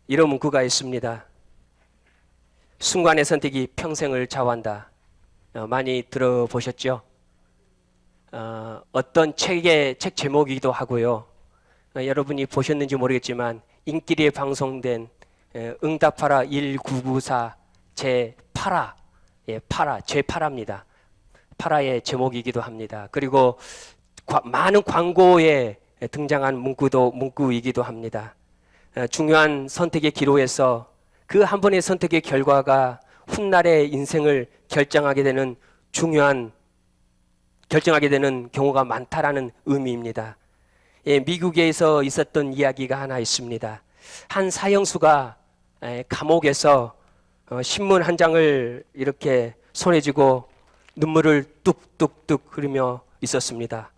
이런 문구가 있습니다. 순간의 선택이 평생을 좌우한다. 많이 들어보셨죠? 어떤 책 제목이기도 하고요. 여러분이 보셨는지 모르겠지만 인기리에 방송된 응답하라 1994 제8화, 제8화입니다. 8화의 제목이기도 합니다. 그리고 많은 광고에 등장한 문구이기도 합니다. 중요한 선택의 기로에서 그 한 번의 선택의 결과가 훗날의 인생을 결정하게 되는 경우가 많다라는 의미입니다. 미국에서 있었던 이야기가 하나 있습니다. 한 사형수가 감옥에서 신문 한 장을 이렇게 손에 쥐고 눈물을 뚝뚝뚝 흐르며 있었습니다.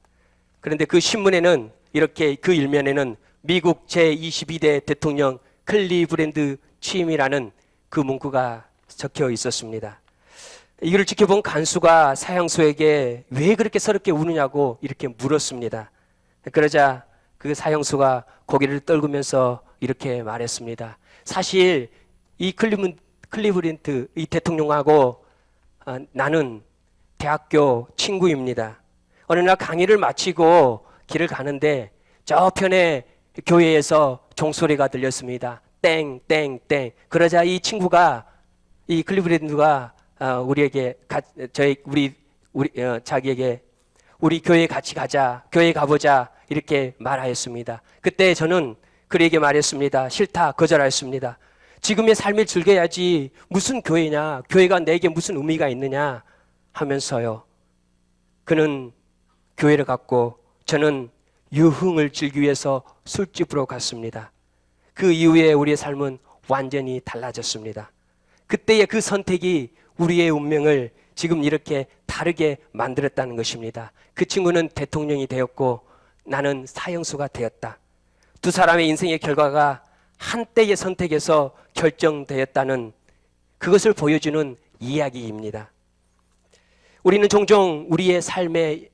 그런데 그 신문에는 이렇게 그 일면에는 미국 제22대 대통령 클리브랜드 취임이라는 그 문구가 적혀 있었습니다. 이걸 지켜본 간수가 사형수에게 왜 그렇게 서럽게 우느냐고 이렇게 물었습니다. 그러자 그 사형수가 고개를 떨구면서 이렇게 말했습니다. 사실 이 클리브랜드 이 대통령하고 나는 대학교 친구입니다. 어느 날 강의를 마치고 길을 가는데 저편에 교회에서 종소리가 들렸습니다. 땡땡땡. 그러자 이 친구가 이 클리브랜드가 자기에게 우리 교회 같이 가자, 교회 가보자 이렇게 말하였습니다. 그때 저는 그에게 말했습니다. 싫다, 거절하였습니다. 지금의 삶을 즐겨야지 무슨 교회냐, 교회가 내게 무슨 의미가 있느냐 하면서요. 그는 교회를 갔고 저는 유흥을 즐기기 위해서 술집으로 갔습니다. 그 이후에 우리의 삶은 완전히 달라졌습니다. 그때의 그 선택이 우리의 운명을 지금 이렇게 다르게 만들었다는 것입니다. 그 친구는 대통령이 되었고 나는 사형수가 되었다. 두 사람의 인생의 결과가 한때의 선택에서 결정되었다는 그것을 보여주는 이야기입니다. 우리는 종종 우리의 삶을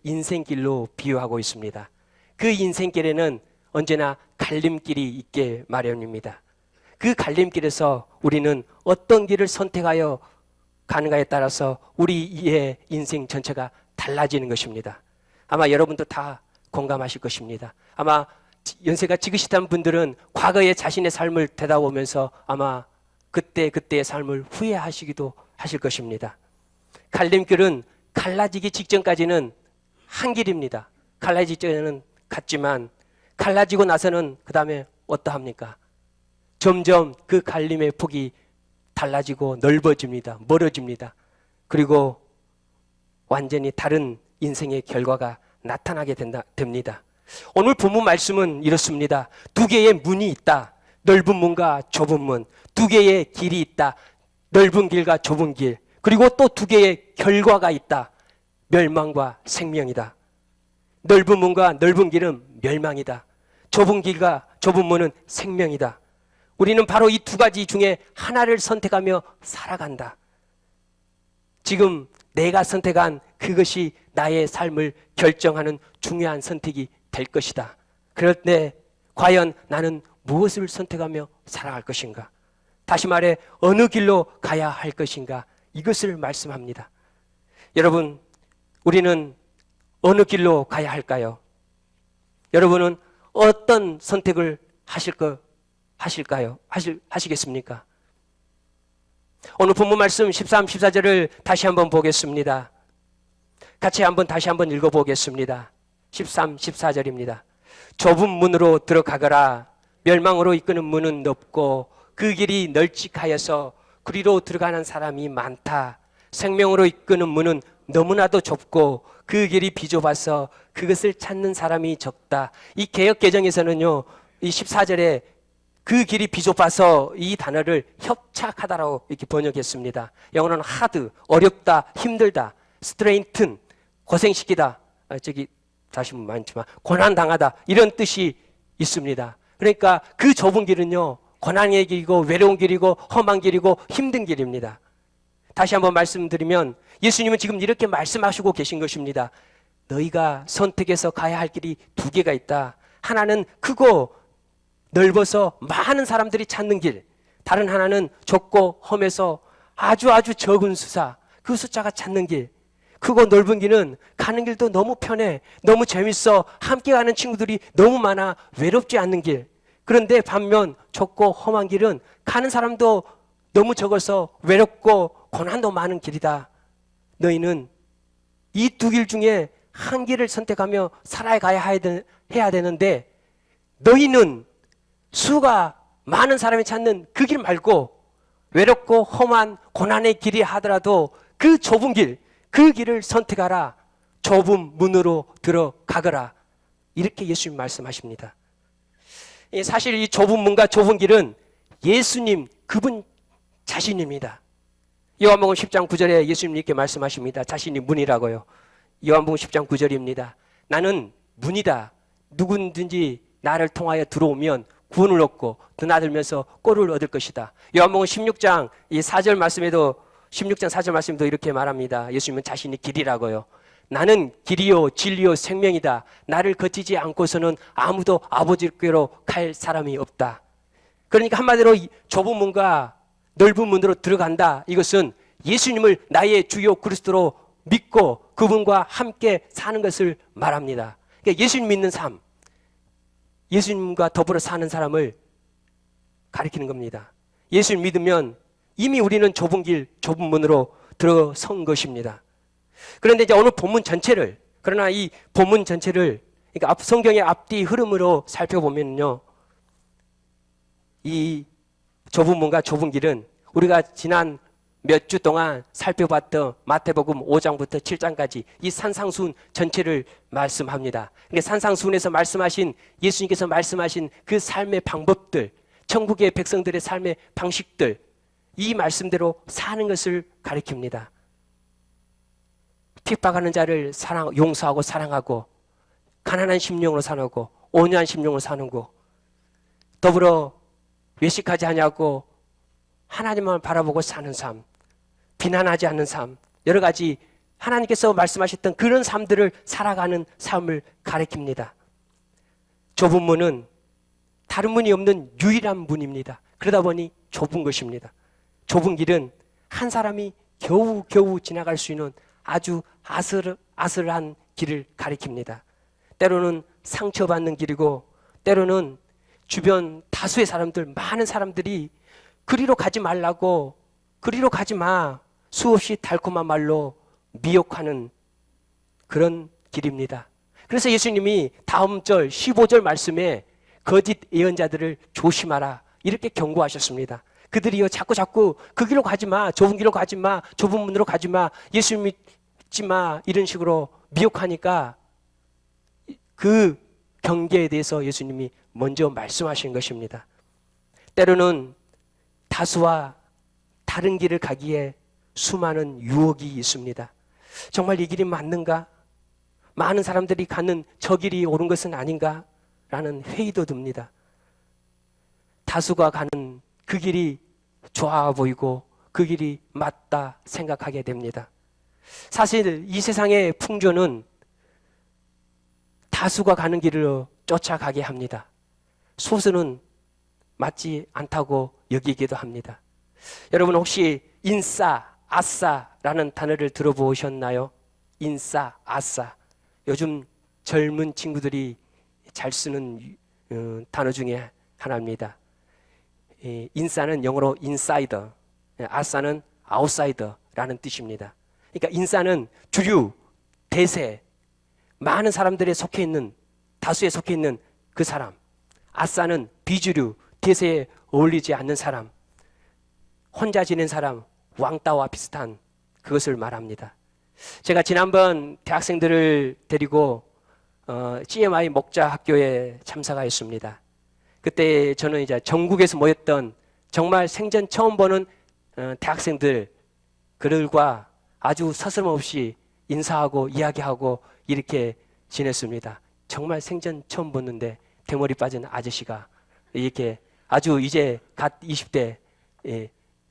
인생길로 비유하고 있습니다. 그 인생길에는 언제나 갈림길이 있게 마련입니다. 그 갈림길에서 우리는 어떤 길을 선택하여 가는가에 따라서 우리의 인생 전체가 달라지는 것입니다. 아마 여러분도 다 공감하실 것입니다. 아마 연세가 지긋이신 분들은 과거의 자신의 삶을 되돌아보면서 아마 그때의 삶을 후회하시기도 하실 것입니다. 갈림길은 갈라지기 직전까지는 한 길입니다. 갈라지기 전에는 같지만 갈라지고 나서는 그 다음에 어떠합니까? 점점 그 갈림의 폭이 달라지고 넓어집니다. 멀어집니다. 그리고 완전히 다른 인생의 결과가 나타나게 됩니다. 오늘 본문 말씀은 이렇습니다. 두 개의 문이 있다. 넓은 문과 좁은 문. 두 개의 길이 있다. 넓은 길과 좁은 길. 그리고 또 두 개의 결과가 있다. 멸망과 생명이다. 넓은 문과 넓은 길은 멸망이다. 좁은 길과 좁은 문은 생명이다. 우리는 바로 이 두 가지 중에 하나를 선택하며 살아간다. 지금 내가 선택한 그것이 나의 삶을 결정하는 중요한 선택이 될 것이다. 그럴 때 과연 나는 무엇을 선택하며 살아갈 것인가? 다시 말해 어느 길로 가야 할 것인가? 이것을 말씀합니다. 여러분, 우리는 어느 길로 가야 할까요? 여러분은 어떤 선택을 하시겠습니까? 오늘 본문 말씀 13, 14절을 다시 한번 보겠습니다. 다시 한번 읽어보겠습니다. 13, 14절입니다. 좁은 문으로 들어가거라. 멸망으로 이끄는 문은 넓고 그 길이 널찍하여서 그리로 들어가는 사람이 많다. 생명으로 이끄는 문은 너무나도 좁고 그 길이 비좁아서 그것을 찾는 사람이 적다. 이 개역개정에서는요, 이 14절에 그 길이 비좁아서 이 단어를 협착하다라고 이렇게 번역했습니다. 영어로는 hard, 어렵다, 힘들다, straighten, 고생시키다, 다시 많지만 고난당하다 이런 뜻이 있습니다. 그러니까 그 좁은 길은요, 고난의 길이고 외로운 길이고 험한 길이고 힘든 길입니다. 다시 한번 말씀드리면 예수님은 지금 이렇게 말씀하시고 계신 것입니다. 너희가 선택해서 가야 할 길이 두 개가 있다. 하나는 크고 넓어서 많은 사람들이 찾는 길, 다른 하나는 좁고 험해서 아주 적은 숫자, 그 숫자가 찾는 길. 크고 넓은 길은 가는 길도 너무 편해, 너무 재밌어, 함께 가는 친구들이 너무 많아, 외롭지 않는 길. 그런데 반면 좁고 험한 길은 가는 사람도 너무 적어서 외롭고 고난도 많은 길이다. 너희는 이 두 길 중에 한 길을 선택하며 살아가야 해야 되는데, 너희는 수가 많은 사람이 찾는 그 길 말고 외롭고 험한 고난의 길이 하더라도 그 좁은 길, 그 길을 선택하라. 좁은 문으로 들어가거라. 이렇게 예수님 말씀하십니다. 사실 이 좁은 문과 좁은 길은 예수님 그분 자신입니다. 요한복음 10장 9절에 예수님 이렇게 말씀하십니다. 자신이 문이라고요. 요한복음 10장 9절입니다. 나는 문이다. 누구든지 나를 통하여 들어오면 구원을 얻고 드나들면서 꼴을 얻을 것이다. 요한복음 16장 4절 말씀에도 16장 4절 말씀도 이렇게 말합니다. 예수님은 자신이 길이라고요. 나는 길이요 진리요 생명이다. 나를 거치지 않고서는 아무도 아버지께로 갈 사람이 없다. 그러니까 한마디로 좁은 문과 넓은 문으로 들어간다. 이것은 예수님을 나의 주요 그리스도로 믿고 그분과 함께 사는 것을 말합니다. 그러니까 예수님 믿는 삶, 예수님과 더불어 사는 사람을 가리키는 겁니다. 예수님 믿으면 이미 우리는 좁은 길, 좁은 문으로 들어선 것입니다. 그런데 이제 오늘 본문 전체를, 그러나 이 본문 전체를, 그러니까 성경의 앞뒤 흐름으로 살펴보면요, 이 좁은 문과 좁은 길은 우리가 지난 몇 주 동안 살펴봤던 마태복음 5장부터 7장까지 이 산상수훈 전체를 말씀합니다. 그러니까 산상수훈에서 말씀하신, 예수님께서 말씀하신 그 삶의 방법들, 천국의 백성들의 삶의 방식들, 이 말씀대로 사는 것을 가리킵니다. 핍박하는 자를 용서하고 사랑하고, 가난한 심령으로 사는고, 온유한 심령으로 사는고, 더불어 외식하지 않냐고 하나님만 바라보고 사는 삶, 비난하지 않는 삶, 여러 가지 하나님께서 말씀하셨던 그런 삶들을 살아가는 삶을 가리킵니다. 좁은 문은 다른 문이 없는 유일한 문입니다. 그러다 보니 좁은 것입니다. 좁은 길은 한 사람이 겨우 지나갈 수 있는 아주 아슬한 길을 가리킵니다. 때로는 상처받는 길이고, 때로는 주변 다수의 사람들, 많은 사람들이 그리로 가지 말라고, 그리로 가지 마, 수없이 달콤한 말로 미혹하는 그런 길입니다. 그래서 예수님이 다음 절 15절 말씀에 거짓 예언자들을 조심하라 이렇게 경고하셨습니다. 그들이요 자꾸 그 길로 가지 마, 좁은 길로 가지 마, 좁은 문으로 가지 마, 예수님 믿지 마, 이런 식으로 미혹하니까 그 경계에 대해서 예수님이 먼저 말씀하신 것입니다. 때로는 다수와 다른 길을 가기에 수많은 유혹이 있습니다. 정말 이 길이 맞는가? 많은 사람들이 가는 저 길이 옳은 것은 아닌가? 라는 회의도 듭니다. 다수가 가는 그 길이 좋아 보이고 그 길이 맞다 생각하게 됩니다. 사실 이 세상의 풍조는 다수가 가는 길을 쫓아가게 합니다. 소수는 맞지 않다고 여기기도 합니다. 여러분 혹시 인싸, 아싸라는 단어를 들어보셨나요? 인싸, 아싸. 요즘 젊은 친구들이 잘 쓰는 단어 중에 하나입니다. 인싸는 영어로 인사이더, 아싸는 아웃사이더라는 뜻입니다. 그러니까 인싸는 주류, 대세, 많은 사람들에 속해 있는, 다수에 속해 있는 그 사람. 아싸는 비주류, 대세에 어울리지 않는 사람, 혼자 지낸 사람, 왕따와 비슷한 그것을 말합니다. 제가 지난번 대학생들을 데리고 CMI 목자학교에 참석하였습니다. 그때 저는 이제 전국에서 모였던 정말 생전 처음 보는 대학생들, 그들과 아주 서슴없이 인사하고 이야기하고 이렇게 지냈습니다. 정말 생전 처음 봤는데 대머리 빠진 아저씨가 이렇게 아주 이제 갓 20대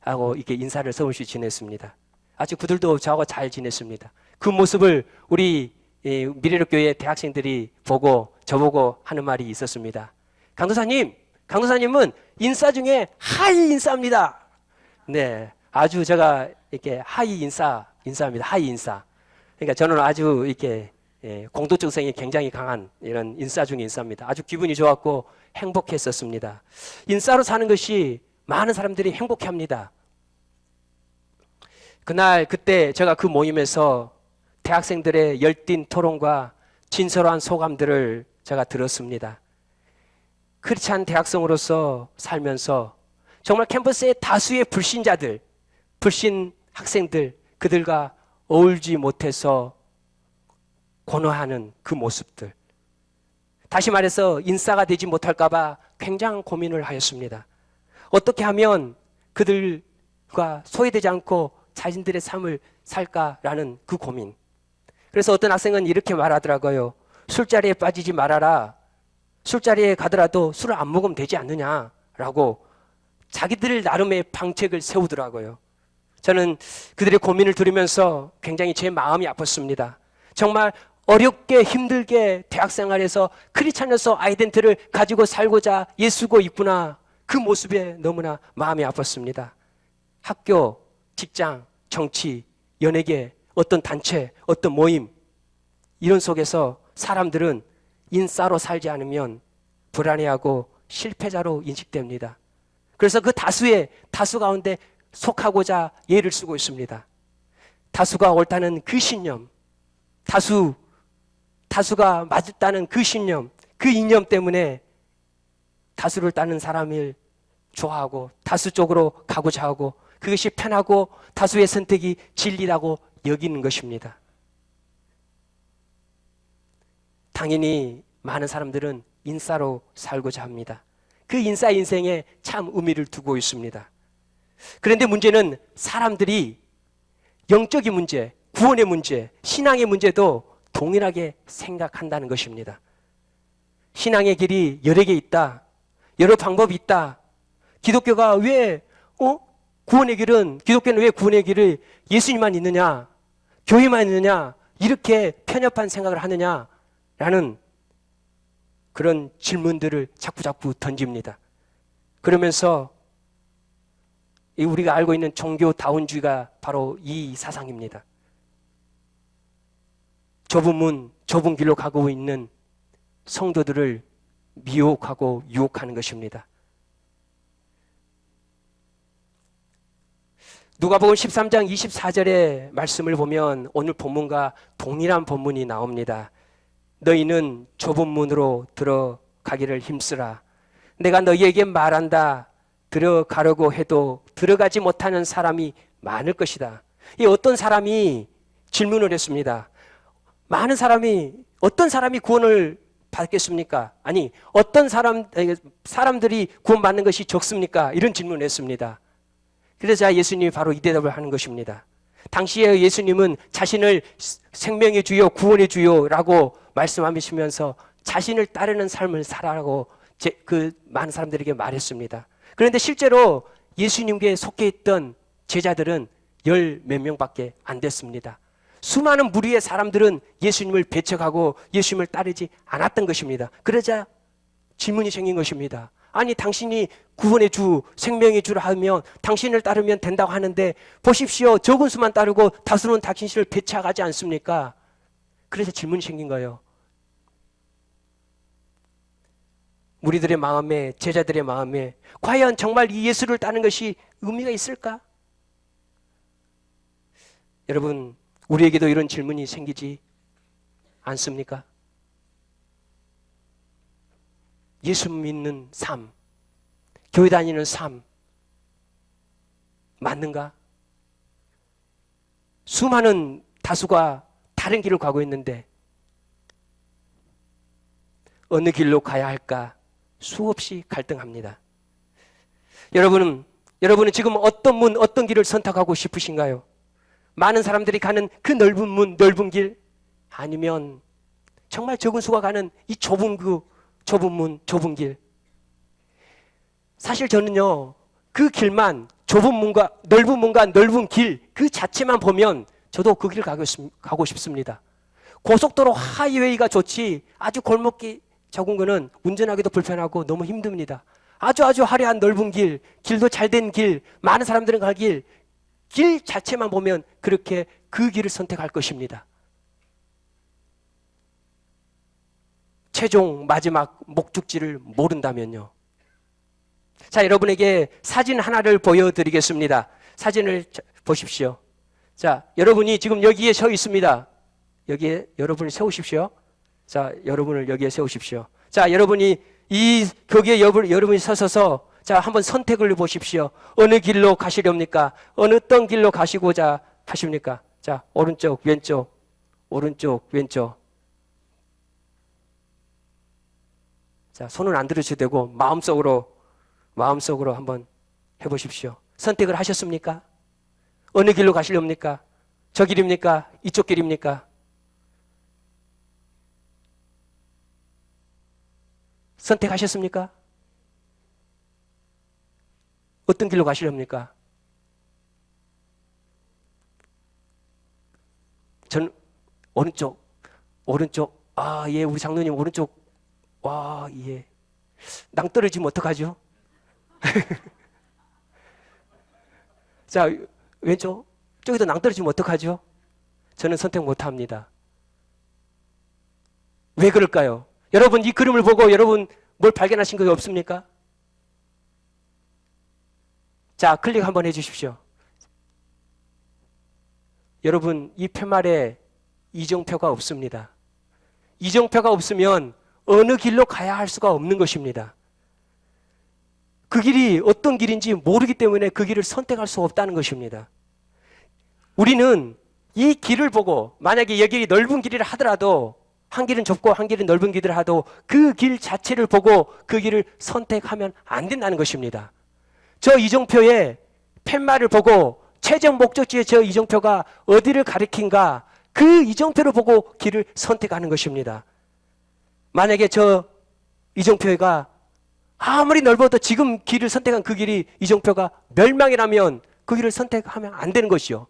하고 이렇게 인사를 서슴없이 지냈습니다. 아주 그들도 저하고 잘 지냈습니다. 그 모습을 우리 미래롭교회 대학생들이 보고 저보고 하는 말이 있었습니다. 강도사님, 강도사님은 인싸 중에 하이 인싸입니다. 네, 아주 제가 이렇게 하이 인싸입니다. 하이 인싸. 그러니까 저는 아주 이렇게 공도적성이 굉장히 강한 이런 인싸 중에 인싸입니다. 아주 기분이 좋았고 행복했었습니다. 인싸로 사는 것이 많은 사람들이 행복해합니다. 그때 제가 그 모임에서 대학생들의 열띤 토론과 진솔한 소감들을 제가 들었습니다. 크리스찬 대학생으로서 살면서 정말 캠퍼스의 다수의 불신자들, 불신 학생들, 그들과 어울지 못해서 고뇌하는 그 모습들. 다시 말해서 인싸가 되지 못할까봐 굉장히 고민을 하였습니다. 어떻게 하면 그들과 소외되지 않고 자신들의 삶을 살까라는 그 고민. 그래서 어떤 학생은 이렇게 말하더라고요. 술자리에 빠지지 말아라. 술자리에 가더라도 술을 안 먹으면 되지 않느냐라고 자기들 나름의 방책을 세우더라고요. 저는 그들의 고민을 들으면서 굉장히 제 마음이 아팠습니다. 정말 어렵게 힘들게 대학생활에서 크리스찬으로서 아이덴티티를 가지고 살고자 애쓰고 있구나. 그 모습에 너무나 마음이 아팠습니다. 학교, 직장, 정치, 연예계, 어떤 단체, 어떤 모임 이런 속에서 사람들은 인싸로 살지 않으면 불안해하고 실패자로 인식됩니다. 그래서 그 다수 가운데 속하고자 예를 쓰고 있습니다. 다수가 옳다는 그 신념, 다수가 맞다는 그 신념, 그 이념 때문에 다수를 따는 사람을 좋아하고 다수 쪽으로 가고자 하고 그것이 편하고 다수의 선택이 진리라고 여기는 것입니다. 당연히 많은 사람들은 인싸로 살고자 합니다. 그 인싸 인생에 참 의미를 두고 있습니다. 그런데 문제는 사람들이 영적인 문제, 구원의 문제, 신앙의 문제도 동일하게 생각한다는 것입니다. 신앙의 길이 여러 개 있다. 여러 방법이 있다. 기독교가 왜 기독교는 왜 구원의 길을 예수님만 있느냐, 교회만 있느냐, 이렇게 편협한 생각을 하느냐라는 그런 질문들을 자꾸 던집니다. 그러면서 우리가 알고 있는 종교다운주의가 바로 이 사상입니다. 좁은 문, 좁은 길로 가고 있는 성도들을 미혹하고 유혹하는 것입니다. 누가복음 13장 24절의 말씀을 보면 오늘 본문과 동일한 본문이 나옵니다. 너희는 좁은 문으로 들어가기를 힘쓰라. 내가 너희에게 말한다. 들어가려고 해도 들어가지 못하는 사람이 많을 것이다. 이 어떤 사람이 질문을 했습니다. 어떤 사람이 구원을 받겠습니까? 아니, 사람들이 구원받는 것이 적습니까? 이런 질문을 했습니다. 그래서 예수님이 바로 이 대답을 하는 것입니다. 당시에 예수님은 자신을 생명의 주요, 구원의 주요라고 말씀하시면서 자신을 따르는 삶을 살아라고 그 많은 사람들에게 말했습니다. 그런데 실제로 예수님께 속해 있던 제자들은 10몇 명밖에 안 됐습니다. 수많은 무리의 사람들은 예수님을 배척하고 예수님을 따르지 않았던 것입니다. 그러자 질문이 생긴 것입니다. 아니, 당신이 구원의 주, 생명의 주를 하면 당신을 따르면 된다고 하는데 보십시오. 적은 수만 따르고 다수는 당신을 배척하지 않습니까? 그래서 질문이 생긴 거예요. 무리들의 마음에, 제자들의 마음에 과연 정말 이 예수를 따르는 것이 의미가 있을까? 여러분, 우리에게도 이런 질문이 생기지 않습니까? 예수 믿는 삶, 교회 다니는 삶 맞는가? 수많은 다수가 다른 길을 가고 있는데 어느 길로 가야 할까 수없이 갈등합니다. 여러분은 지금 어떤 길을 선택하고 싶으신가요? 많은 사람들이 가는 그 넓은 문, 넓은 길, 아니면 정말 적은 수가 가는 이 좁은 문, 좁은 길. 사실 저는요, 그 길만, 좁은 문과 넓은 길, 그 자체만 보면 저도 그 길 가고 싶습니다. 고속도로 하이웨이가 좋지, 아주 골목길 적은 거는 운전하기도 불편하고 너무 힘듭니다. 아주 화려한 넓은 길, 길도 잘 된 길, 많은 사람들은 갈 길, 길 자체만 보면 그렇게 그 길을 선택할 것입니다. 최종 마지막 목적지를 모른다면요. 자, 여러분에게 사진 하나를 보여드리겠습니다. 사진을 보십시오. 자, 여러분이 지금 여기에 서 있습니다. 여기에 여러분을 세우십시오. 자, 여러분을 여기에 세우십시오. 자, 여러분이 이 벽에 여러분이 서서 자, 한번 선택을 보십시오. 어느 길로 가시렵니까? 어떤 길로 가시고자 하십니까? 자, 오른쪽, 왼쪽, 오른쪽, 왼쪽. 자, 손은 안 들으셔도 되고 마음속으로 한번 해보십시오. 선택을 하셨습니까? 어느 길로 가시렵니까? 저 길입니까? 이쪽 길입니까? 선택하셨습니까? 어떤 길로 가시렵니까? 전 오른쪽. 아, 예, 우리 장로님 오른쪽. 와, 예. 낭떠러지면 어떡하죠? 자, 왼쪽. 저기도 낭떠러지면 어떡하죠? 저는 선택 못합니다. 왜 그럴까요? 여러분, 이 그림을 보고 여러분 뭘 발견하신 거 없습니까? 자, 클릭 한번 해주십시오. 여러분, 이 팻말에 이정표가 없습니다. 이정표가 없으면 어느 길로 가야 할 수가 없는 것입니다. 그 길이 어떤 길인지 모르기 때문에 그 길을 선택할 수 없다는 것입니다. 우리는 이 길을 보고 만약에 여기 넓은 길이라 하더라도 한 길은 좁고 한 길은 넓은 길이라 하도 그 길 자체를 보고 그 길을 선택하면 안 된다는 것입니다. 저 이정표의 팻말을 보고 최종 목적지의 저 이정표가 어디를 가리킨가 그 이정표를 보고 길을 선택하는 것입니다. 만약에 저 이정표가 아무리 넓어도 지금 길을 선택한 그 길이 이정표가 멸망이라면 그 길을 선택하면 안 되는 것이요.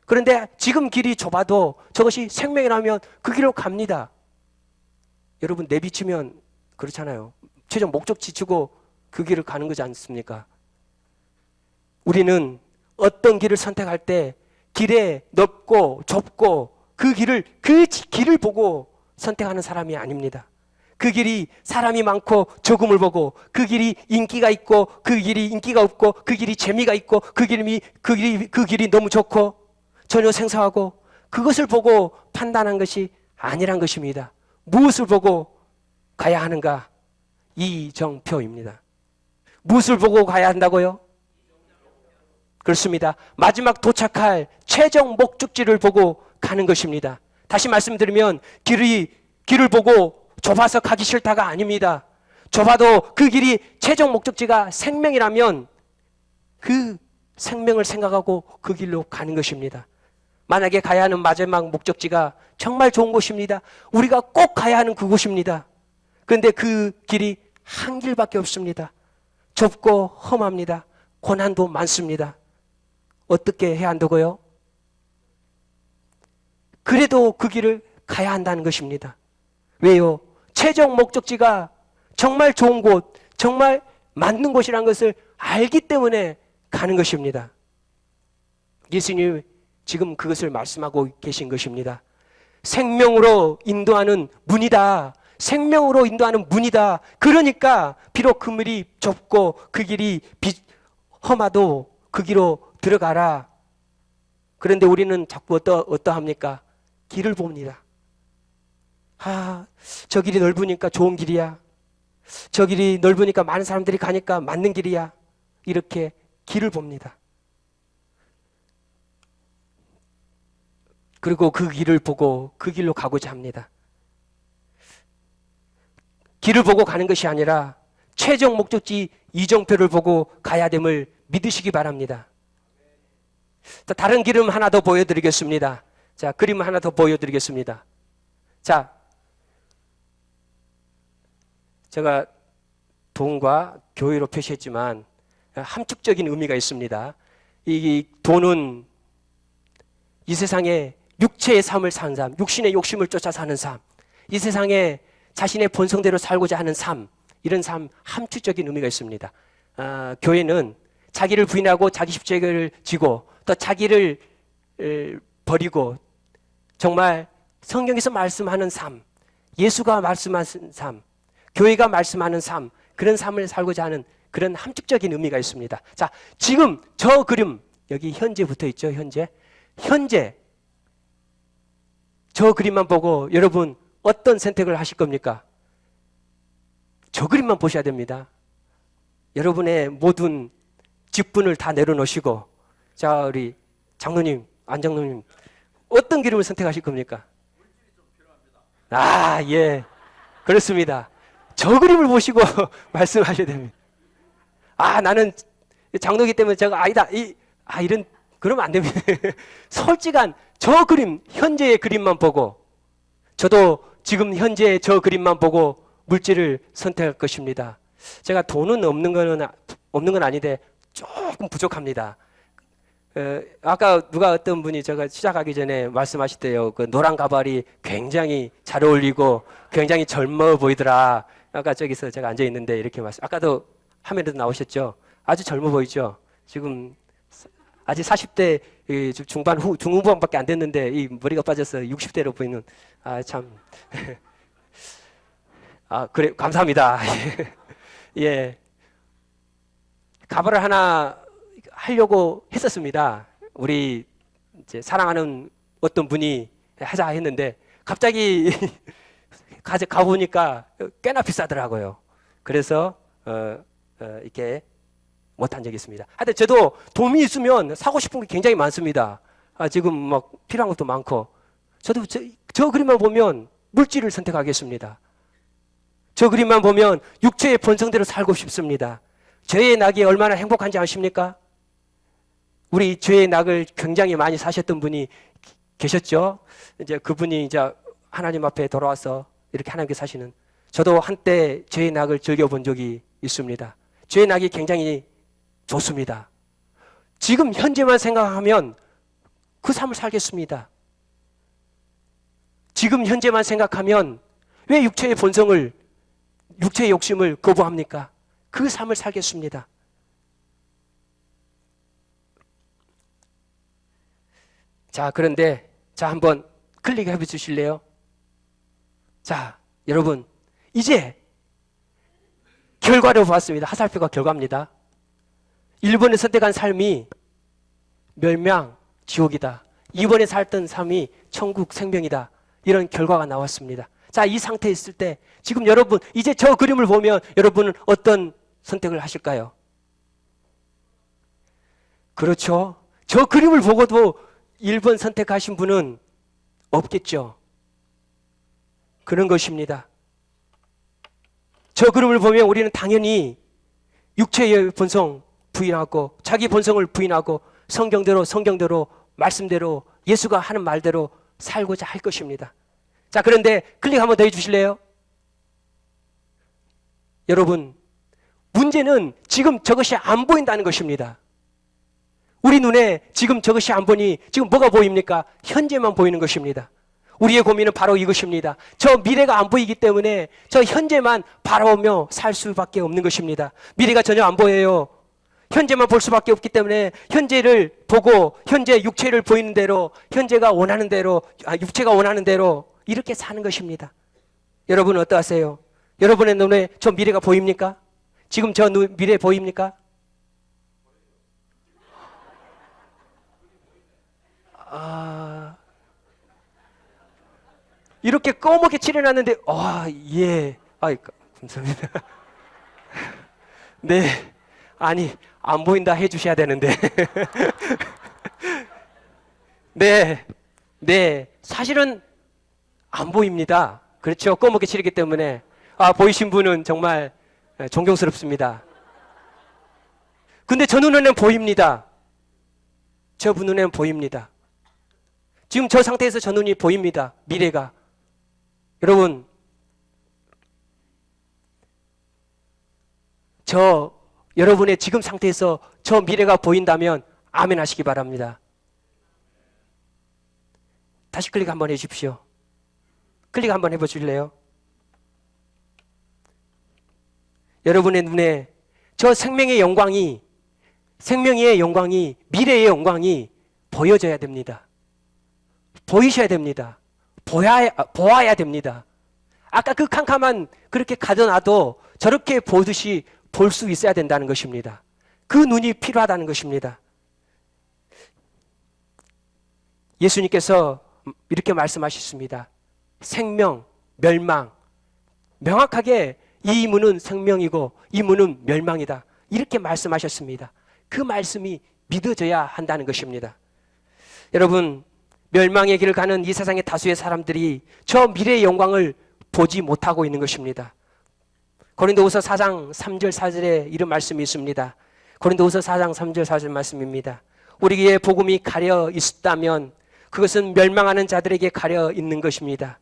그런데 지금 길이 좁아도 저것이 생명이라면 그 길로 갑니다. 여러분 내비치면 그렇잖아요. 최종 목적지 치고 그 길을 가는 거지 않습니까? 우리는 어떤 길을 선택할 때 길에 넓고 좁고 그 길을 보고 선택하는 사람이 아닙니다. 그 길이 사람이 많고 적음을 보고 그 길이 인기가 있고 그 길이 인기가 없고 그 길이 재미가 있고 그 길이 너무 좋고 전혀 생소하고 그것을 보고 판단한 것이 아니란 것입니다. 무엇을 보고 가야 하는가? 이정표입니다. 무엇을 보고 가야 한다고요? 그렇습니다. 마지막 도착할 최종 목적지를 보고 가는 것입니다. 다시 말씀드리면 길을 보고 좁아서 가기 싫다가 아닙니다. 좁아도 그 길이 최종 목적지가 생명이라면 그 생명을 생각하고 그 길로 가는 것입니다. 만약에 가야 하는 마지막 목적지가 정말 좋은 곳입니다. 우리가 꼭 가야 하는 그곳입니다. 그런데 그 길이 한 길밖에 없습니다. 좁고 험합니다. 고난도 많습니다. 어떻게 해야 한다고요? 그래도 그 길을 가야 한다는 것입니다. 왜요? 최종 목적지가 정말 좋은 곳, 정말 맞는 곳이라는 것을 알기 때문에 가는 것입니다. 예수님이 지금 그것을 말씀하고 계신 것입니다. 생명으로 인도하는 문이다. 생명으로 인도하는 문이다. 그러니까 비록 그물이 좁고 그 길이 험하도 그 길로 들어가라. 그런데 우리는 자꾸 어떠합니까? 길을 봅니다. 저 길이 넓으니까 좋은 길이야. 저 길이 넓으니까 많은 사람들이 가니까 맞는 길이야. 이렇게 길을 봅니다. 그리고 그 길을 보고 그 길로 가고자 합니다. 길을 보고 가는 것이 아니라 최종 목적지 이정표를 보고 가야 됨을 믿으시기 바랍니다. 다른 그림 하나 더 보여드리겠습니다. 자, 그림 하나 더 보여드리겠습니다. 자, 제가 돈과 교회로 표시했지만 함축적인 의미가 있습니다. 이 돈은 이 세상에 육체의 삶을 사는 삶, 육신의 욕심을 쫓아 사는 삶, 이 세상에 자신의 본성대로 살고자 하는 삶, 이런 삶 함축적인 의미가 있습니다. 교회는 자기를 부인하고 자기 십자가를 지고 또 자기를 버리고 정말 성경에서 말씀하는 삶, 예수가 말씀하신 삶, 교회가 말씀하는 삶, 그런 삶을 살고자 하는 그런 함축적인 의미가 있습니다. 자, 지금 저 그림, 여기 현재 붙어 있죠, 현재. 현재 저 그림만 보고 여러분 어떤 선택을 하실 겁니까? 저 그림만 보셔야 됩니다. 여러분의 모든 직분을 다 내려놓으시고, 자, 우리 장로님, 안장로님, 어떤 그림을 선택하실 겁니까? 아, 예. 그렇습니다. 저 그림을 보시고 말씀하셔야 됩니다. 아, 나는 장로기 때문에 제가 아니다. 이런, 그러면 안 됩니다. 솔직한 저 그림, 현재의 그림만 보고, 저도 지금 현재의 저 그림만 보고 물질을 선택할 것입니다. 제가 돈은 없는 건 아닌데 조금 부족합니다. 아까 어떤 분이 제가 시작하기 전에 말씀하셨대요. 그 노란 가발이 굉장히 잘 어울리고 굉장히 젊어 보이더라. 아까 저기서 제가 앉아 있는데 이렇게 아까도 화면에도 나오셨죠? 아주 젊어 보이죠? 지금 아직 40대 중후반밖에 안 됐는데 이 머리가 빠져서 60대로 보이는, 참. 그래, 감사합니다. 예. 가발을 하나 하려고 했었습니다. 우리 이제 사랑하는 어떤 분이 하자 했는데 갑자기 가보니까 꽤나 비싸더라고요. 그래서 이렇게 못한 적이 있습니다. 하여튼 저도 돈이 있으면 사고 싶은 게 굉장히 많습니다. 지금 막 필요한 것도 많고. 저도 저 그림만 보면 물질을 선택하겠습니다. 저 그림만 보면 육체의 본성대로 살고 싶습니다. 죄의 낙이 얼마나 행복한지 아십니까? 우리 죄의 낙을 굉장히 많이 사셨던 분이 계셨죠? 이제 그분이 이제 하나님 앞에 돌아와서 이렇게 하나님께 사시는, 저도 한때 죄의 낙을 즐겨본 적이 있습니다. 죄의 낙이 굉장히 좋습니다. 지금 현재만 생각하면 그 삶을 살겠습니다. 지금 현재만 생각하면 왜 육체의 본성을, 육체의 욕심을 거부합니까? 그 삶을 살겠습니다. 자, 그런데 한번 클릭해 주실래요? 자, 여러분, 이제 결과를 보았습니다. 하살표가 결과입니다. 1번에 선택한 삶이 멸망, 지옥이다. 2번에 살던 삶이 천국, 생명이다. 이런 결과가 나왔습니다. 자, 이 상태에 있을 때 지금 여러분, 이제 저 그림을 보면 여러분은 어떤 선택을 하실까요? 그렇죠. 저 그림을 보고도 1번 선택하신 분은 없겠죠. 그런 것입니다. 저 그림을 보면 우리는 당연히 육체의 본성 부인하고 자기 본성을 부인하고 성경대로 말씀대로 예수가 하는 말대로 살고자 할 것입니다. 자, 그런데 클릭 한번 더 해주실래요? 여러분, 문제는 지금 저것이 안 보인다는 것입니다. 우리 눈에 지금 저것이 안 보니 지금 뭐가 보입니까? 현재만 보이는 것입니다. 우리의 고민은 바로 이것입니다. 저 미래가 안 보이기 때문에 저 현재만 바라보며 살 수밖에 없는 것입니다. 미래가 전혀 안 보여요. 현재만 볼 수밖에 없기 때문에 현재를 보고 현재 육체를 보이는 대로 현재가 원하는 대로 육체가 원하는 대로 이렇게 사는 것입니다. 여러분은 어떠하세요? 여러분의 눈에 저 미래가 보입니까? 지금 저 미래 보입니까? 이렇게 꺼멓게 칠해놨는데, 예. 감사합니다. 네. 아니, 안 보인다 해주셔야 되는데. 네. 사실은 안 보입니다. 그렇죠. 꺼멓게 칠했기 때문에. 보이신 분은 정말 존경스럽습니다. 근데 저 눈에는 보입니다. 저 눈에는 보입니다. 지금 저 상태에서 저 눈이 보입니다. 미래가. 여러분, 여러분의 지금 상태에서 저 미래가 보인다면 아멘 하시기 바랍니다. 다시 클릭 한번 해주십시오. 클릭 한번 해보실래요? 여러분의 눈에 저 생명의 영광이, 미래의 영광이 보여져야 됩니다. 보이셔야 됩니다. 보아야 됩니다. 아까 그 캄캄한 그렇게 가져놔도 저렇게 보듯이 볼 수 있어야 된다는 것입니다. 그 눈이 필요하다는 것입니다. 예수님께서 이렇게 말씀하셨습니다. 생명, 멸망. 명확하게 이 문은 생명이고 이 문은 멸망이다. 이렇게 말씀하셨습니다. 그 말씀이 믿어져야 한다는 것입니다. 여러분, 멸망의 길을 가는 이 세상의 다수의 사람들이 저 미래의 영광을 보지 못하고 있는 것입니다. 고린도후서 4장 3절 4절에 이런 말씀이 있습니다. 고린도후서 4장 3절 4절 말씀입니다. 우리에게 복음이 가려 있다면 그것은 멸망하는 자들에게 가려 있는 것입니다.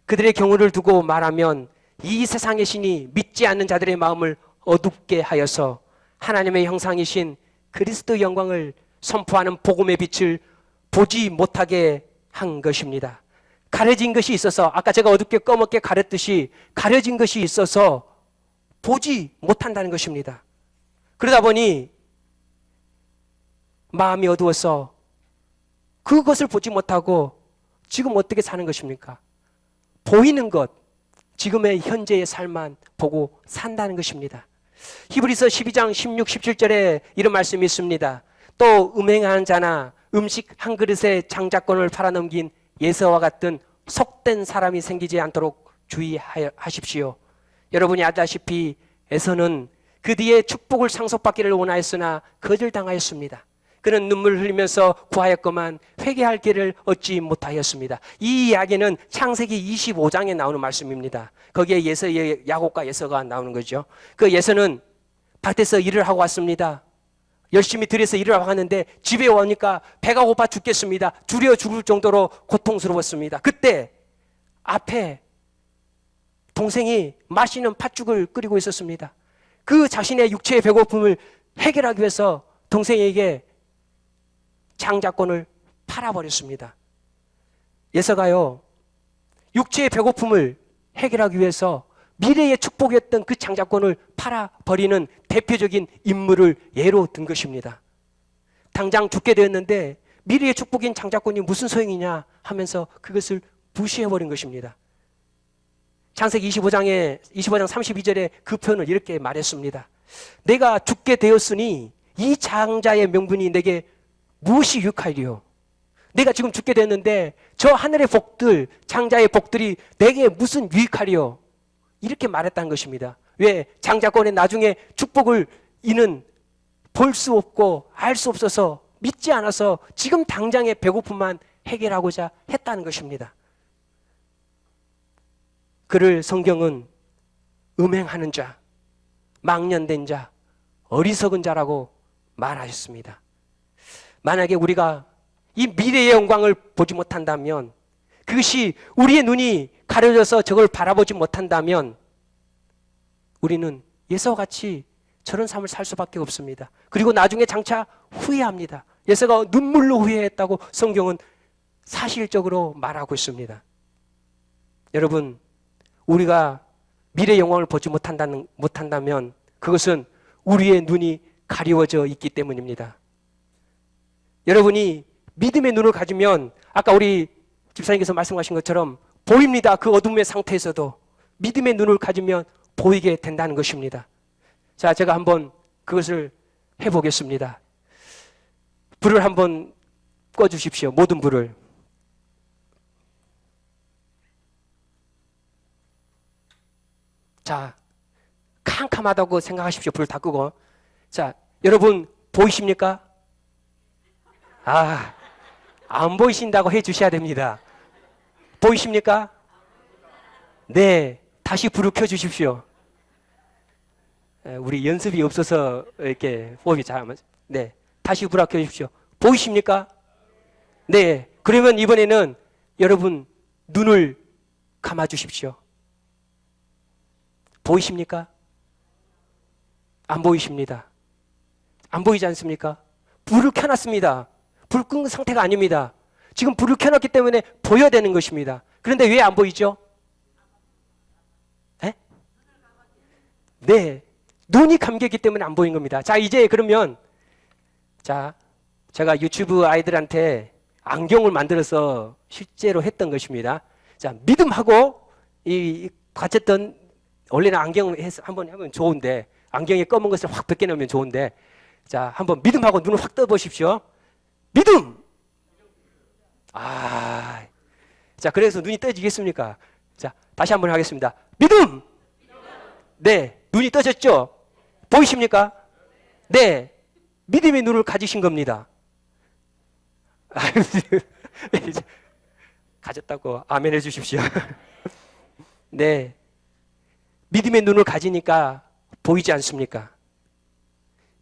그들의 경우를 두고 말하면 이 세상의 신이 믿지 않는 자들의 마음을 어둡게 하여서 하나님의 형상이신 그리스도 영광을 선포하는 복음의 빛을 보지 못하게 한 것입니다. 가려진 것이 있어서, 아까 제가 어둡게 검게 가렸듯이 가려진 것이 있어서 보지 못한다는 것입니다. 그러다 보니 마음이 어두워서 그것을 보지 못하고 지금 어떻게 사는 것입니까? 보이는 것, 지금의 현재의 삶만 보고 산다는 것입니다. 히브리서 12장 16, 17절에 이런 말씀이 있습니다. 또 음행하는 자나 음식 한 그릇에 장자권을 팔아넘긴 예서와 같은 속된 사람이 생기지 않도록 주의하십시오. 여러분이 아다시피 에서는 그 뒤에 축복을 상속받기를 원하였으나 거절당하였습니다. 그는 눈물 흘리면서 구하였건만 회개할 길을 얻지 못하였습니다. 이 이야기는 창세기 25장에 나오는 말씀입니다. 거기에 야곱과 예서가 나오는 거죠. 그 예서는 밭에서 일을 하고 왔습니다. 열심히 들여서 일을 하고 왔는데 집에 오니까 배가 고파 죽겠습니다. 줄여 죽을 정도로 고통스러웠습니다. 그때 앞에 동생이 맛있는 팥죽을 끓이고 있었습니다. 그 자신의 육체의 배고픔을 해결하기 위해서 동생에게 장자권을 팔아버렸습니다. 예서가요, 육체의 배고픔을 해결하기 위해서 미래의 축복이었던 그 장자권을 팔아버리는 대표적인 인물을 예로 든 것입니다. 당장 죽게 되었는데 미래의 축복인 장자권이 무슨 소용이냐 하면서 그것을 무시해버린 것입니다. 창세기 25장 32절에 그 표현을 이렇게 말했습니다. 내가 죽게 되었으니 이 장자의 명분이 내게 무엇이 유익하리요? 내가 지금 죽게 됐는데 저 하늘의 복들, 장자의 복들이 내게 무슨 유익하리요? 이렇게 말했다는 것입니다. 왜? 장자권의 나중에 축복을 이는 볼 수 없고 알 수 없어서 믿지 않아서 지금 당장의 배고픔만 해결하고자 했다는 것입니다. 그를 성경은 음행하는 자, 망년된 자, 어리석은 자라고 말하셨습니다. 만약에 우리가 이 미래의 영광을 보지 못한다면, 그것이 우리의 눈이 가려져서 저걸 바라보지 못한다면 우리는 예서와 같이 저런 삶을 살 수밖에 없습니다. 그리고 나중에 장차 후회합니다. 예서가 눈물로 후회했다고 성경은 사실적으로 말하고 있습니다. 여러분, 우리가 미래의 영광을 보지 못한다면 그것은 우리의 눈이 가리워져 있기 때문입니다. 여러분이 믿음의 눈을 가지면 아까 우리 집사님께서 말씀하신 것처럼 보입니다. 그 어둠의 상태에서도 믿음의 눈을 가지면 보이게 된다는 것입니다. 자, 제가 한번 그것을 해보겠습니다. 불을 한번 꺼주십시오. 모든 불을. 자, 캄캄하다고 생각하십시오. 불 다 끄고. 자, 여러분 보이십니까? 안 보이신다고 해 주셔야 됩니다. 보이십니까? 네, 다시 불을 켜 주십시오. 우리 연습이 없어서 이렇게 호흡이 잘 안 맞. 네, 다시 불을 켜 주십시오. 보이십니까? 네, 그러면 이번에는 여러분 눈을 감아 주십시오. 보이십니까? 안 보이십니다. 안 보이지 않습니까? 불을 켜놨습니다. 불 끈 상태가 아닙니다. 지금 불을 켜놨기 때문에 보여야 되는 것입니다. 그런데 왜 안 보이죠? 네? 눈이 감겼기 때문에 안 보인 겁니다. 자, 이제 그러면 자, 제가 유튜브 아이들한테 안경을 만들어서 실제로 했던 것입니다. 자, 믿음하고 이 어쨌든 원래는 안경 해서 한번 하면 좋은데 안경에 검은 것을 확 벗겨내면 좋은데 자, 한번 믿음하고 눈을 확 떠 보십시오. 믿음. 아. 자, 그래서 눈이 떠지겠습니까? 자, 다시 한번 하겠습니다. 믿음. 네, 눈이 떠졌죠? 보이십니까? 네, 믿음의 눈을 가지신 겁니다. 가졌다고 아멘 해주십시오. 네, 믿음의 눈을 가지니까 보이지 않습니까?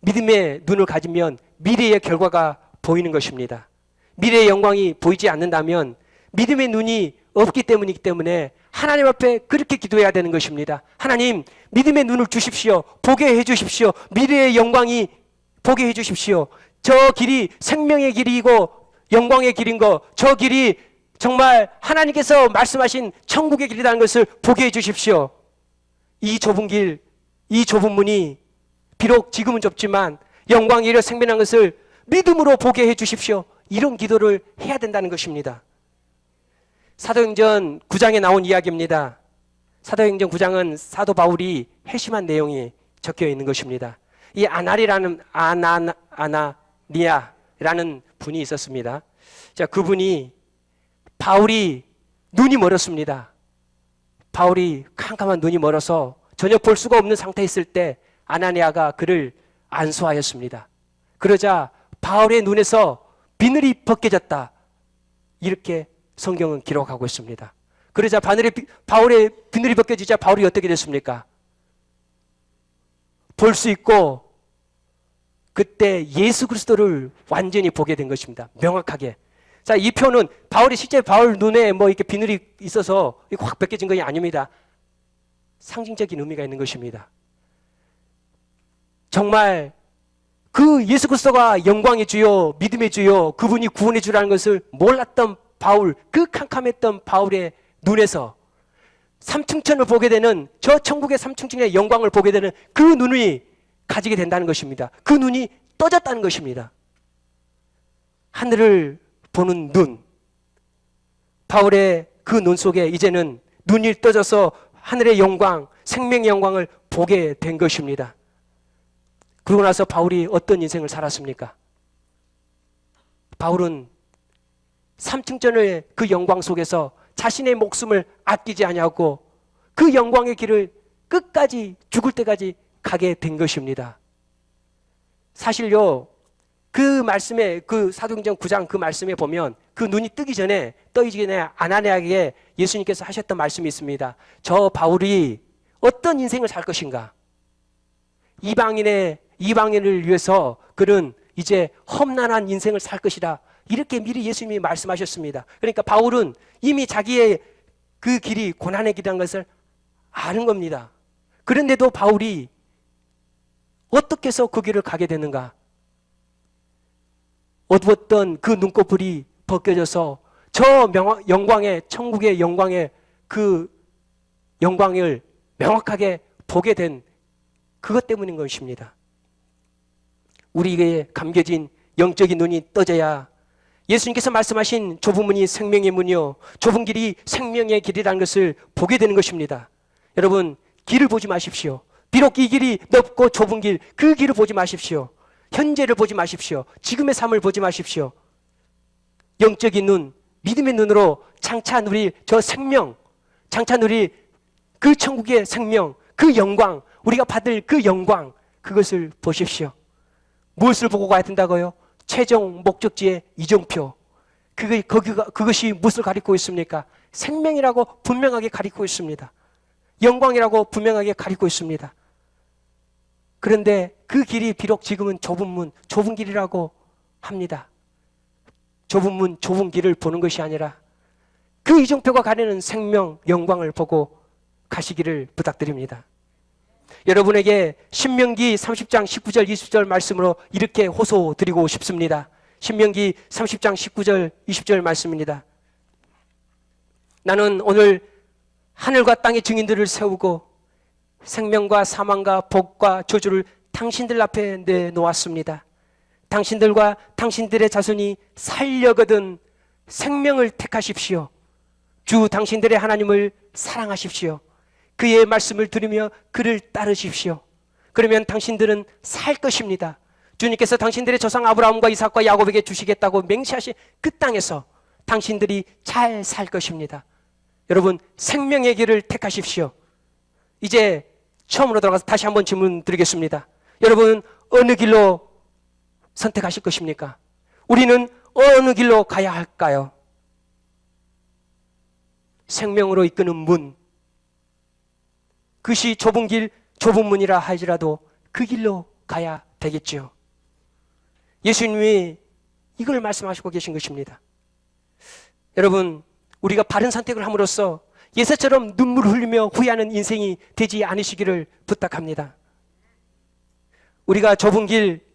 믿음의 눈을 가지면 미래의 결과가 보이는 것입니다. 미래의 영광이 보이지 않는다면 믿음의 눈이 없기 때문이기 때문에 하나님 앞에 그렇게 기도해야 되는 것입니다. 하나님, 믿음의 눈을 주십시오. 보게 해 주십시오. 미래의 영광이 보게 해 주십시오. 저 길이 생명의 길이고 영광의 길인 거, 저 길이 정말 하나님께서 말씀하신 천국의 길이라는 것을 보게 해 주십시오. 이 좁은 길, 이 좁은 문이 비록 지금은 좁지만 영광이 이르 생명한 것을 믿음으로 보게 해 주십시오. 이런 기도를 해야 된다는 것입니다. 사도행전 9장에 나온 이야기입니다. 사도행전 9장은 사도 바울이 회심한 내용이 적혀 있는 것입니다. 이 아나니아라는 분이 있었습니다. 자, 그분이 바울이 눈이 멀었습니다. 바울이 캄캄한 눈이 멀어서 전혀 볼 수가 없는 상태에 있을 때 아나니아가 그를 안수하였습니다. 그러자 바울의 눈에서 비늘이 벗겨졌다. 이렇게 성경은 기록하고 있습니다. 그러자 바울의 비늘이 벗겨지자 바울이 어떻게 됐습니까? 볼 수 있고 그때 예수 그리스도를 완전히 보게 된 것입니다. 명확하게. 자, 이 표는 바울이 실제 바울 눈에 뭐 이렇게 비늘이 있어서 확 벗겨진 것이 아닙니다. 상징적인 의미가 있는 것입니다. 정말 그 예수 그리스도가 영광의 주요, 믿음의 주요, 그분이 구원해 주라는 것을 몰랐던 바울, 그 캄캄했던 바울의 눈에서 삼층천을 보게 되는, 저 천국의 삼층천의 영광을 보게 되는 그 눈이 가지게 된다는 것입니다. 그 눈이 떠졌다는 것입니다. 하늘을 보는 눈, 바울의 그 눈 속에 이제는 눈이 떠져서 하늘의 영광, 생명의 영광을 보게 된 것입니다. 그러고 나서 바울이 어떤 인생을 살았습니까? 바울은 삼층전의 그 영광 속에서 자신의 목숨을 아끼지 아니하고 그 영광의 길을 끝까지 죽을 때까지 가게 된 것입니다. 사실요, 그 말씀에, 그 사도행전 9장 그 말씀에 보면 그 눈이 뜨기 전에 아나니아에게 예수님께서 하셨던 말씀이 있습니다. 저 바울이 어떤 인생을 살 것인가? 이방인을 위해서 그는 이제 험난한 인생을 살 것이다. 이렇게 미리 예수님이 말씀하셨습니다. 그러니까 바울은 이미 자기의 그 길이 고난의 길이라는 것을 아는 겁니다. 그런데도 바울이 어떻게 해서 그 길을 가게 되는가? 어두웠던 그 눈꺼풀이 벗겨져서 저 영광의, 천국의 영광의 그 영광을 명확하게 보게 된 그것 때문인 것입니다. 우리에게 감겨진 영적인 눈이 떠져야 예수님께서 말씀하신 좁은 문이 생명의 문이요, 좁은 길이 생명의 길이라는 것을 보게 되는 것입니다. 여러분, 길을 보지 마십시오. 비록 이 길이 넓고 좁은 길, 그 길을 보지 마십시오. 현재를 보지 마십시오. 지금의 삶을 보지 마십시오. 영적인 눈, 믿음의 눈으로 장차 누릴 저 생명, 장차 누릴 그 천국의 생명, 그 영광, 우리가 받을 그 영광, 그것을 보십시오. 무엇을 보고 가야 된다고요? 최종 목적지의 이정표. 그것이 무엇을 가리키고 있습니까? 생명이라고 분명하게 가리키고 있습니다. 영광이라고 분명하게 가리키고 있습니다. 그런데 그 길이 비록 지금은 좁은 길이라고 합니다. 좁은 문, 좁은 길을 보는 것이 아니라 그 이정표가 가리는 생명, 영광을 보고 가시기를 부탁드립니다. 여러분에게 신명기 30장 19절 20절 말씀으로 이렇게 호소드리고 싶습니다. 신명기 30장 19절 20절 말씀입니다. 나는 오늘 하늘과 땅의 증인들을 세우고 생명과 사망과 복과 저주를 당신들 앞에 내놓았습니다. 당신들과 당신들의 자손이 살려거든 생명을 택하십시오. 주 당신들의 하나님을 사랑하십시오. 그의 말씀을 들으며 그를 따르십시오. 그러면 당신들은 살 것입니다. 주님께서 당신들의 조상 아브라함과 이삭과 야곱에게 주시겠다고 맹세하신 그 땅에서 당신들이 잘 살 것입니다. 여러분, 생명의 길을 택하십시오. 이제 처음으로 돌아가서 다시 한번 질문 드리겠습니다. 여러분, 어느 길로 선택하실 것입니까? 우리는 어느 길로 가야 할까요? 생명으로 이끄는 문, 그것이 좁은 길, 좁은 문이라 할지라도 그 길로 가야 되겠지요. 예수님이 이걸 말씀하시고 계신 것입니다. 여러분, 우리가 바른 선택을 함으로써 예수처럼 눈물을 흘리며 후회하는 인생이 되지 않으시기를 부탁합니다. 우리가 좁은 길,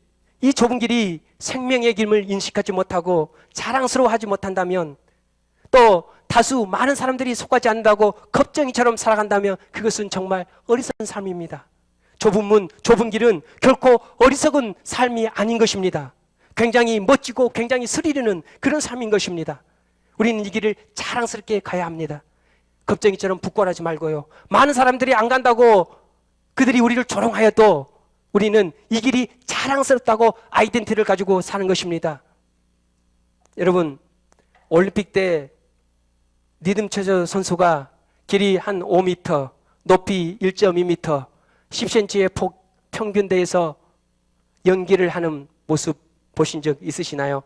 이 좁은 길이 생명의 길을 인식하지 못하고 자랑스러워하지 못한다면, 또 다수 많은 사람들이 속하지 않는다고 겁쟁이처럼 살아간다면 그것은 정말 어리석은 삶입니다. 좁은 문, 좁은 길은 결코 어리석은 삶이 아닌 것입니다. 굉장히 멋지고 굉장히 스릴 있는 그런 삶인 것입니다. 우리는 이 길을 자랑스럽게 가야 합니다. 겁쟁이처럼 부끄러워하지 말고요. 많은 사람들이 안 간다고 그들이 우리를 조롱하여도 우리는 이 길이 자랑스럽다고 아이덴티티를 가지고 사는 것입니다. 여러분, 올림픽 때 리듬체조 선수가 길이 한 5m, 높이 1.2m, 10cm의 폭 평균대에서 연기를 하는 모습 보신 적 있으시나요?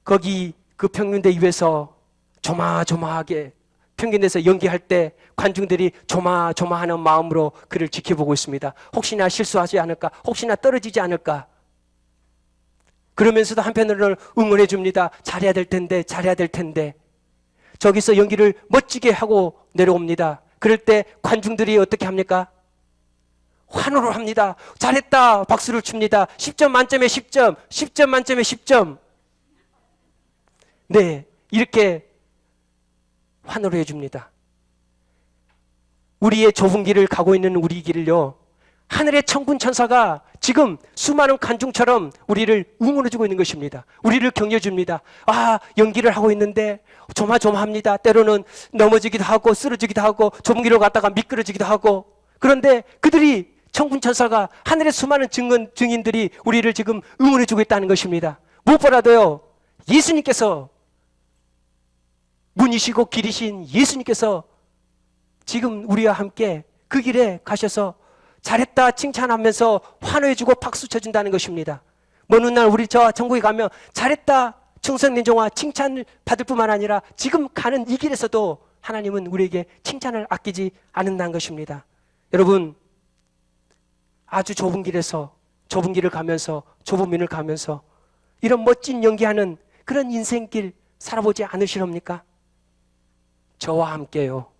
거기 그 평균대 위에서 조마조마하게 평균대에서 연기할 때 관중들이 조마조마하는 마음으로 그를 지켜보고 있습니다. 혹시나 실수하지 않을까? 혹시나 떨어지지 않을까? 그러면서도 한편으로는 응원해 줍니다. 잘해야 될 텐데, 잘해야 될 텐데. 저기서 연기를 멋지게 하고 내려옵니다. 그럴 때 관중들이 어떻게 합니까? 환호를 합니다. 잘했다. 박수를 칩니다. 10점 만점에 10점, 10점 만점에 10점. 네, 이렇게 환호를 해줍니다. 우리의 좁은 길을 가고 있는 우리 길을요, 하늘의 천군 천사가 지금 수많은 관중처럼 우리를 응원해주고 있는 것입니다. 우리를 격려줍니다. 아, 연기를 하고 있는데 조마조마합니다. 때로는 넘어지기도 하고 쓰러지기도 하고 좁은 길을 갔다가 미끄러지기도 하고, 그런데 그들이 천군 천사가 하늘의 수많은 증인들이 우리를 지금 응원해주고 있다는 것입니다. 무엇보다도요, 예수님께서, 문이시고 길이신 예수님께서 지금 우리와 함께 그 길에 가셔서 잘했다 칭찬하면서 환호해주고 박수 쳐준다는 것입니다. 먼 훗날 우리 저 천국에 가면 잘했다 충성된 종아 칭찬을 받을 뿐만 아니라 지금 가는 이 길에서도 하나님은 우리에게 칭찬을 아끼지 않는다는 것입니다. 여러분, 아주 좁은 길에서, 좁은 길을 가면서, 좁은 문을 가면서 이런 멋진 연기하는 그런 인생길 살아보지 않으시렵니까? 저와 함께요.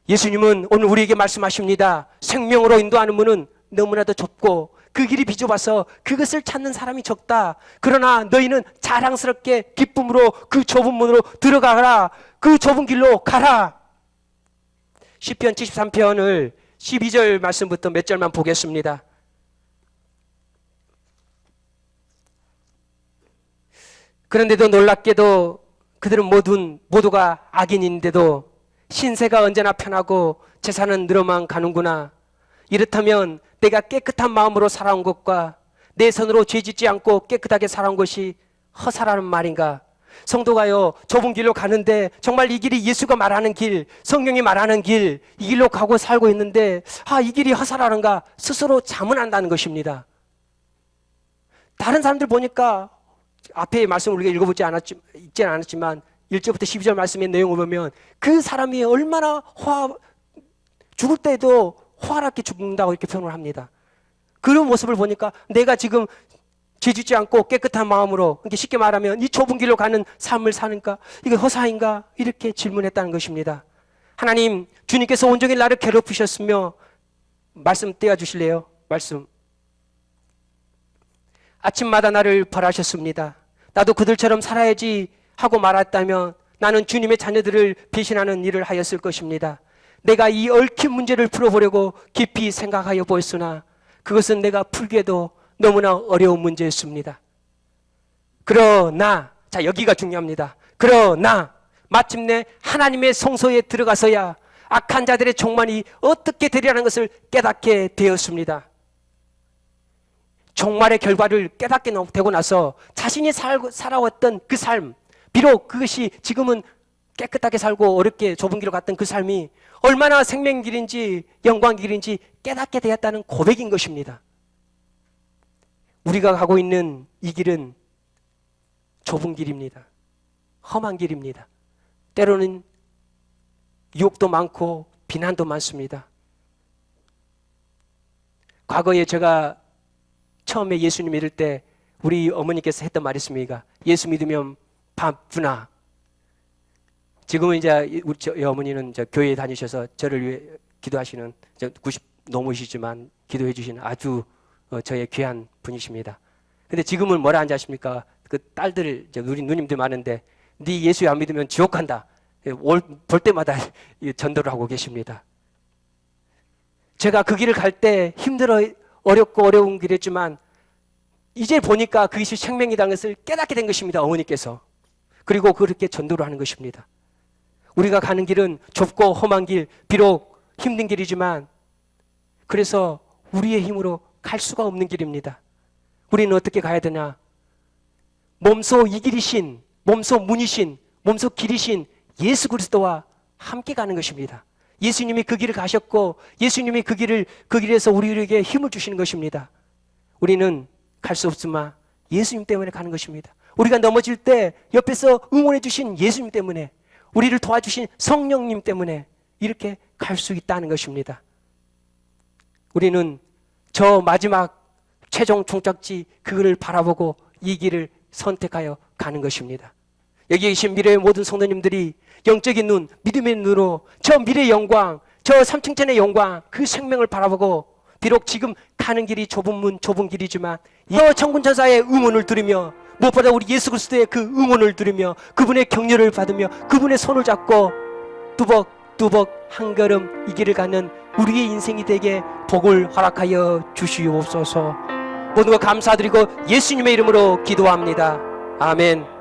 예수님은 오늘 우리에게 말씀하십니다. 생명으로 인도하는 문은 너무나도 좁고 그 길이 비좁아서 그것을 찾는 사람이 적다. 그러나 너희는 자랑스럽게 기쁨으로 그 좁은 문으로 들어가라. 그 좁은 길로 가라. 시편 73편을 12절 말씀부터 몇 절만 보겠습니다. 그런데도 놀랍게도 그들은 모두가 악인인데도 신세가 언제나 편하고 재산은 늘어만 가는구나. 이렇다면 내가 깨끗한 마음으로 살아온 것과 내 손으로 죄짓지 않고 깨끗하게 살아온 것이 허사라는 말인가? 성도가요, 좁은 길로 가는데 정말 이 길이 예수가 말하는 길, 성경이 말하는 길, 이 길로 가고 살고 있는데 이 길이 허사라는가? 스스로 자문한다는 것입니다. 다른 사람들 보니까 앞에 말씀을 우리가 읽지는 않았지만 1절부터 12절 말씀의 내용을 보면 그 사람이 얼마나 죽을 때도 화답게 죽는다고 이렇게 표현을 합니다. 그런 모습을 보니까 내가 지금 죄짓지 않고 깨끗한 마음으로, 쉽게 말하면 이 좁은 길로 가는 삶을 사는가? 이게 허사인가? 이렇게 질문했다는 것입니다. 하나님, 주님께서 온종일 나를 괴롭히셨으며, 말씀 떼어주실래요? 말씀. 아침마다 나를 벌하셨습니다. 나도 그들처럼 살아야지 하고 말았다면 나는 주님의 자녀들을 배신하는 일을 하였을 것입니다. 내가 이 얽힌 문제를 풀어보려고 깊이 생각하여 보았으나 그것은 내가 풀기에도 너무나 어려운 문제였습니다. 그러나, 자, 여기가 중요합니다. 그러나 마침내 하나님의 성소에 들어가서야 악한 자들의 종말이 어떻게 되리라는 것을 깨닫게 되었습니다. 종말의 결과를 깨닫게 되고 나서 자신이 살아왔던 그 삶, 비록 그것이 지금은 깨끗하게 살고 어렵게 좁은 길을 갔던 그 삶이 얼마나 생명길인지 영광길인지 깨닫게 되었다는 고백인 것입니다. 우리가 가고 있는 이 길은 좁은 길입니다. 험한 길입니다. 때로는 유혹도 많고 비난도 많습니다. 과거에 제가 처음에 예수님 믿을 때 우리 어머니께서 했던 말이 있습니다. 예수 믿으면 바쁘나. 지금은 이제 우리 어머니는 교회에 다니셔서 저를 위해 기도하시는 90 넘으시지만 기도해 주시는 아주 저의 귀한 분이십니다. 근데 지금은 뭐라 하는지 아십니까? 그 딸들, 우리 누님들 많은데 네 예수 안 믿으면 지옥 간다. 볼 때마다 전도를 하고 계십니다. 제가 그 길을 갈 때 힘들어 어렵고 어려운 길이었지만 이제 보니까 그것이 생명이라는 것을 깨닫게 된 것입니다. 어머니께서. 그리고 그렇게 전도를 하는 것입니다. 우리가 가는 길은 좁고 험한 길, 비록 힘든 길이지만 그래서 우리의 힘으로 갈 수가 없는 길입니다. 우리는 어떻게 가야 되냐? 몸소 이 길이신, 몸소 문이신, 몸소 길이신 예수 그리스도와 함께 가는 것입니다. 예수님이 그 길을 가셨고 예수님이 그 길에서 우리에게 힘을 주시는 것입니다. 우리는 갈 수 없지만 예수님 때문에 가는 것입니다. 우리가 넘어질 때 옆에서 응원해 주신 예수님 때문에, 우리를 도와주신 성령님 때문에 이렇게 갈 수 있다는 것입니다. 우리는 저 마지막 최종 종착지 그거를 바라보고 이 길을 선택하여 가는 것입니다. 여기 계신 미래의 모든 성도님들이 영적인 눈, 믿음의 눈으로 저 미래의 영광, 저 3층천의 영광, 그 생명을 바라보고 비록 지금 가는 길이 좁은 길이지만 저 천군천사의 응원을 들으며 무엇보다 우리 예수 그리스도의 그 응원을 들으며 그분의 격려를 받으며 그분의 손을 잡고 뚜벅뚜벅 한 걸음 이 길을 가는 우리의 인생이 되게 복을 허락하여 주시옵소서. 모든 것 감사드리고 예수님의 이름으로 기도합니다. 아멘.